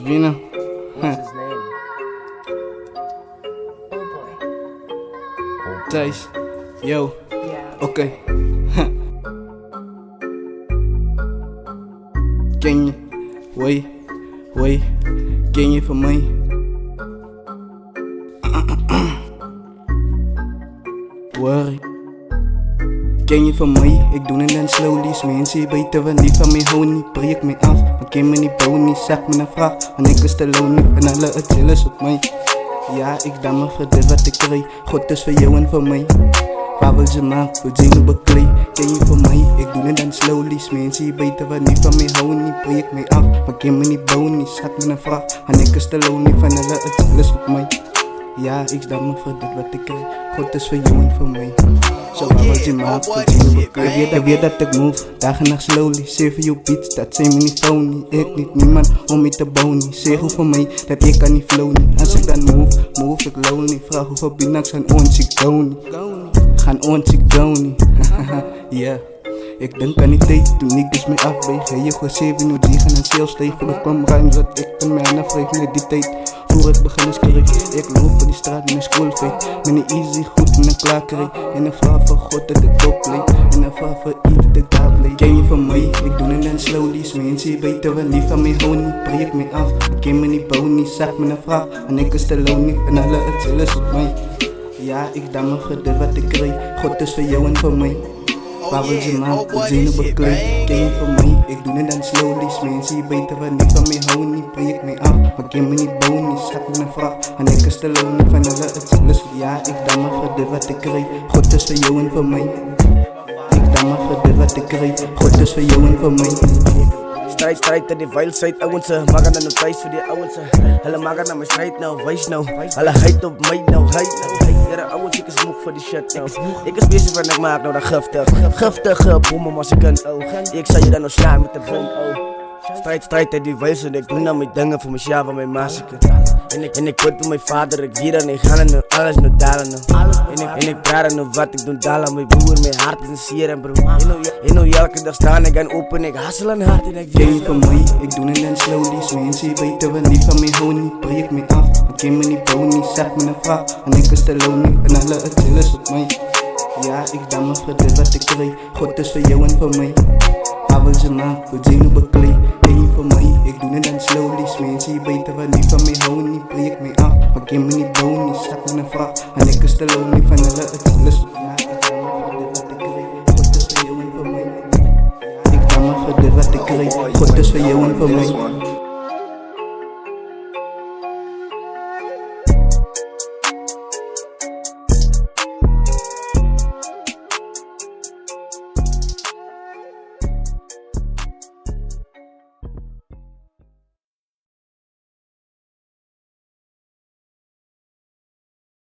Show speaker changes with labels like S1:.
S1: Vina.
S2: What's his name?
S3: Oh boy.
S1: Thijs. Yo.
S3: Yeah.
S1: Oké. Ken je? Wait. Ken je van mij? Worry. Ken je van mij? Ik doe het dan slowly. Mensen weten wel niet van mij, hou niet, breek me af. Maar ken me niet, bouw niet, zeg me een vraag. Want ik is te lonely en alle het chillen op mij. Ja, ik dan me voor dit wat ik krijg. God is voor jou en voor mij. Waar wil je maken, voor je bekleed? Ken je van mij? Ik doe het dan slowly. Mensen weten wel niet van mij, hou niet, breek me af. Maar ken me niet, bouw niet, zeg me een vraag. Want ik is te lonely van alle het chillen op mij. Ja, ik sta me voor dit wat ik krijg. God is voor jou en voor mij. Zo waar wil je maken, voor je bekleed? Ik weet dat ik move, dag en nacht slowly. 7 your beats, dat zijn me niet phony. Ik niet niemand om me te bouwen. Zeg hoe voor mij, dat ik kan niet flow niet. Als ik dan move ik lonely. Vraag hoeveel binaks gaan ons, ik go niet. Gaan ons, ik go niet. Yeah. Ik denk aan die tijd toen ik dus mee afweeg. Hey, je gaat 7 uur gaan en zelfs tegen. Er kwam ruim dat ik een man afweeg met die tijd. Voor ik begin is correct. Ik loop op die straat met een schoolfeit. Met een easy goed en een klakerij. En een vraag van God dat ik opleid. En een vraag van iets dat ik daar bleef. Ken je van mij? Ik doe het dan slowly. Mensen weten wel niet van mij, hou niet, breek me af. Ik ken me niet, bouw niet, zeg me een vraag. En ik is te lonely en alle het chillen op mij. Ja, ik dan me voor dit wat ik krijg. God is voor jou en voor mij. Waar wil je maken, voor je bekleed? Ken je van mij? Ik doe het dan slowly. Mensen weten wel niet van mij, hou niet, breek me af. Maar ken me niet, bouw niet, zeg me een vraag. En ik is te lonely van alle het chillen. Ja, ik dan me voor dit wat ik krijg. God is voor jou en voor mij. Ik dan me voor dit wat ik krijg. God is voor jou en voor mij.
S2: Strijd, die veilsheid, ouwens. Maak dan nog thuis voor die ouwens. Hulle maak dan my strijd nou, wees nou. Hulle heid op my nou, ja, ouwens, ik is moeg voor die shit nou. Ik is bezig wat ik maak nou, dat giftige boemen als ik kan, oh. Ik zal je dan nog slaan met de bom, oh. Strijd, die veilsheid, ik doe nou mijn dingen voor mezelf en mijn massacre. En ik put op mijn vader, ik weer dan ik ga nu alles nu dalen nou. En ik praat nu wat ik doe dalen, mijn broer, mijn hart is een sier en broer. En nu elke dag staan ik en open, ik hassel en hard en ik
S1: ken je van mij? Ik doe het dan slowly. Mensen weten wel niet van mij, hou niet, breek me af. Ik ken me niet, bouw niet, zeg me een vraag. En ik is te lonely en alle het chillen op mij. Ja, ik dan me voor dit wat ik krijg. God is voor jou en voor mij. Waar wil je maken, voor je bekleed? Ken je van mij? Ik doe het dan slowly. Mensen weten wel niet van mij, hou niet, breek me af. Maar ken me niet, bouw niet, zeg me een vraag. En ik is te lonely van alle het chillen. Ja, ik dan me voor dit wat ik krijg. God is voor jou en voor mij. Ik dan me voor dit wat ik krijg. God is voor jou en voor mij.